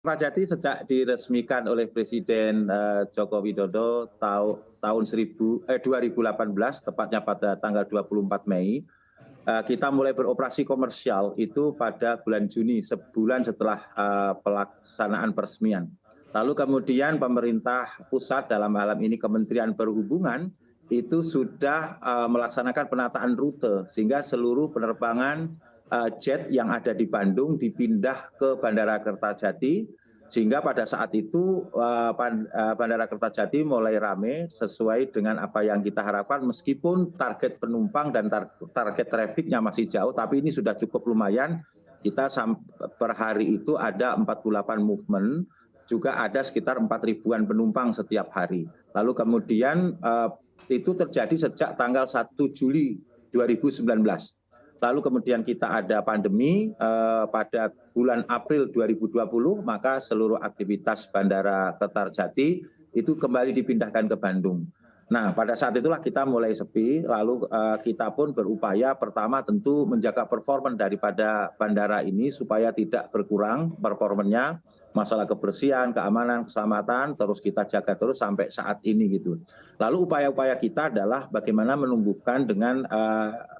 Kertajati sejak diresmikan oleh Presiden Joko Widodo tahun 2018, tepatnya pada tanggal 24 Mei, kita mulai beroperasi komersial itu pada bulan Juni, sebulan setelah pelaksanaan peresmian. Lalu kemudian pemerintah pusat, dalam hal ini Kementerian Perhubungan, itu sudah melaksanakan penataan rute, sehingga seluruh penerbangan jet yang ada di Bandung dipindah ke Bandara Kertajati, sehingga pada saat itu Bandara Kertajati mulai ramai sesuai dengan apa yang kita harapkan, meskipun target penumpang dan target trafficnya masih jauh, tapi ini sudah cukup lumayan. Kita per hari itu ada 48 movement, juga ada sekitar 4.000-an penumpang setiap hari. Lalu kemudian itu terjadi sejak tanggal 1 Juli 2019. Lalu kemudian kita ada pandemi pada bulan April 2020, maka seluruh aktivitas Bandara Kertajati itu kembali dipindahkan ke Bandung. Nah, pada saat itulah kita mulai sepi, lalu kita pun berupaya pertama tentu menjaga performa daripada bandara ini supaya tidak berkurang performanya, masalah kebersihan, keamanan, keselamatan, terus kita jaga terus sampai saat ini gitu. Lalu upaya-upaya kita adalah bagaimana menumbuhkan dengan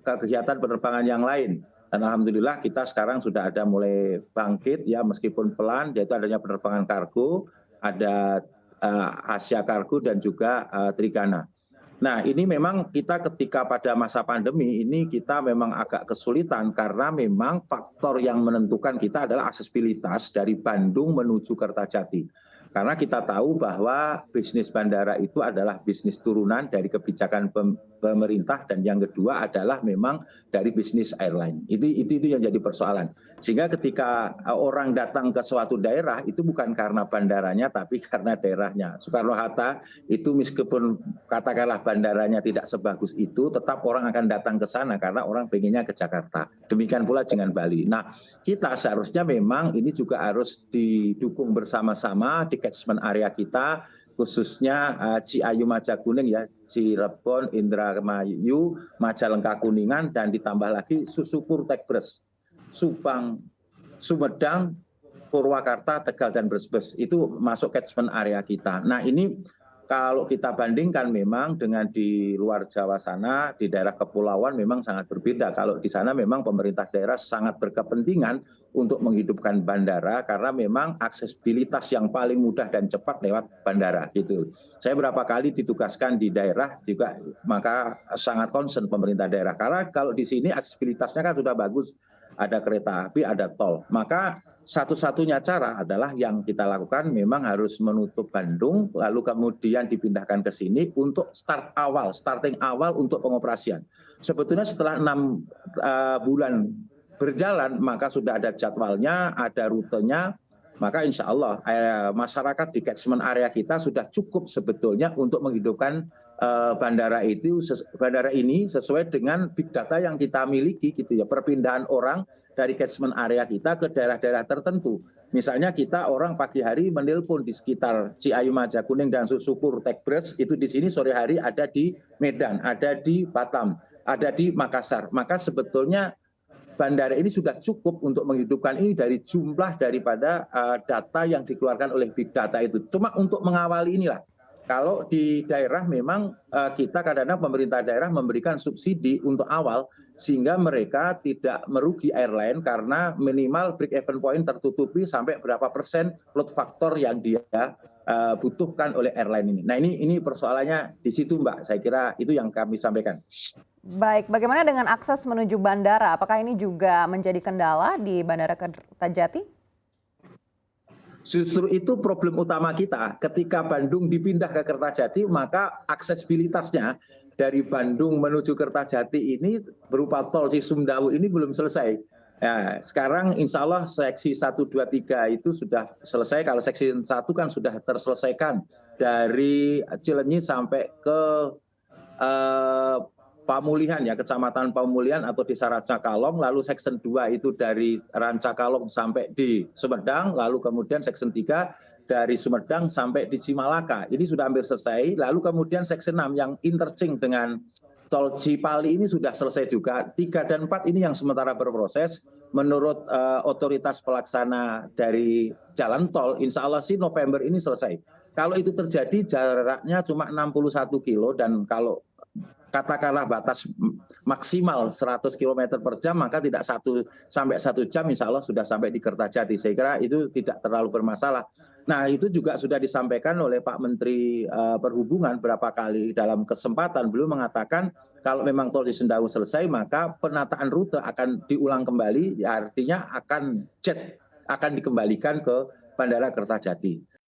kegiatan penerbangan yang lain. Dan alhamdulillah kita sekarang sudah ada mulai bangkit ya, meskipun pelan, yaitu adanya penerbangan kargo, ada Asia Kargo dan juga Trigana. Nah, ini memang kita ketika pada masa pandemi ini kita memang agak kesulitan karena memang faktor yang menentukan kita adalah aksesibilitas dari Bandung menuju Kertajati. Karena kita tahu bahwa bisnis bandara itu adalah bisnis turunan dari kebijakan pemerintah, dan yang kedua adalah memang dari bisnis airline. Itu yang jadi persoalan. Sehingga ketika orang datang ke suatu daerah itu bukan karena bandaranya tapi karena daerahnya. Soekarno-Hatta itu meskipun katakanlah bandaranya tidak sebagus itu, tetap orang akan datang ke sana karena orang pengennya ke Jakarta. Demikian pula dengan Bali. Nah, kita seharusnya memang ini juga harus didukung bersama-sama di catchment area kita, khususnya Ciayu Majakuning ya, Cirebon, Indramayu, Majalengka Kuningan, dan ditambah lagi Susupur Tekbres, Subang, Sumedang, Purwakarta, Tegal, dan Brebes. Itu masuk catchment area kita. Nah, ini kalau kita bandingkan memang dengan di luar Jawa sana, di daerah kepulauan memang sangat berbeda. Kalau di sana memang pemerintah daerah sangat berkepentingan untuk menghidupkan bandara karena memang aksesibilitas yang paling mudah dan cepat lewat bandara gitu. Saya berapa kali ditugaskan di daerah juga, maka sangat concern pemerintah daerah. Karena kalau di sini aksesibilitasnya kan sudah bagus, ada kereta api, ada tol. Maka satu-satunya cara adalah yang kita lakukan memang harus menutup Bandung, lalu kemudian dipindahkan ke sini untuk starting awal untuk pengoperasian. Sebetulnya setelah 6 bulan berjalan, maka sudah ada jadwalnya, ada rutenya, maka insya Allah masyarakat di catchment area kita sudah cukup sebetulnya untuk menghidupkan bandara ini sesuai dengan big data yang kita miliki gitu ya, perpindahan orang dari catchment area kita ke daerah-daerah tertentu. Misalnya kita orang pagi hari menelpon di sekitar Ciayu Majakuning dan Susupur Tekbres, itu di sini sore hari ada di Medan, ada di Batam, ada di Makassar. Maka sebetulnya bandara ini sudah cukup untuk menghidupkan ini dari jumlah daripada data yang dikeluarkan oleh big data itu. Cuma untuk mengawali inilah. Kalau di daerah memang kita kadang-kadang pemerintah daerah memberikan subsidi untuk awal sehingga mereka tidak merugi airline karena minimal break even point tertutupi sampai berapa persen load factor yang dia butuhkan oleh airline ini. Nah ini persoalannya di situ Mbak, saya kira itu yang kami sampaikan. Baik, bagaimana dengan akses menuju bandara? Apakah ini juga menjadi kendala di Bandara Kertajati? Justru itu problem utama kita. Ketika Bandung dipindah ke Kertajati, maka aksesibilitasnya dari Bandung menuju Kertajati ini berupa tol Cisumdawu ini belum selesai. Ya, sekarang insya Allah seksi 1, 2, 3 itu sudah selesai. Kalau seksi 1 kan sudah terselesaikan dari Cilenyi sampai ke Pamulihan ya, Kecamatan Pamulihan atau Desa Rancakalong, lalu section 2 itu dari Rancakalong sampai di Sumedang, lalu kemudian section 3 dari Sumedang sampai di Cimalaka. Ini sudah hampir selesai. Lalu kemudian section 6 yang interchange dengan tol Cipali ini sudah selesai juga. 3 dan 4 ini yang sementara berproses. Menurut otoritas pelaksana dari jalan tol, insya Allah sih November ini selesai. Kalau itu terjadi jaraknya cuma 61 kilo dan kalau katakanlah batas maksimal 100 km per jam, maka tidak 1 jam insya Allah sudah sampai di Kertajati. Saya kira itu tidak terlalu bermasalah. Nah itu juga sudah disampaikan oleh Pak Menteri Perhubungan berapa kali dalam kesempatan. Beliau mengatakan kalau memang tol Cisumdawu selesai, maka penataan rute akan diulang kembali, artinya akan dikembalikan ke Bandara Kertajati.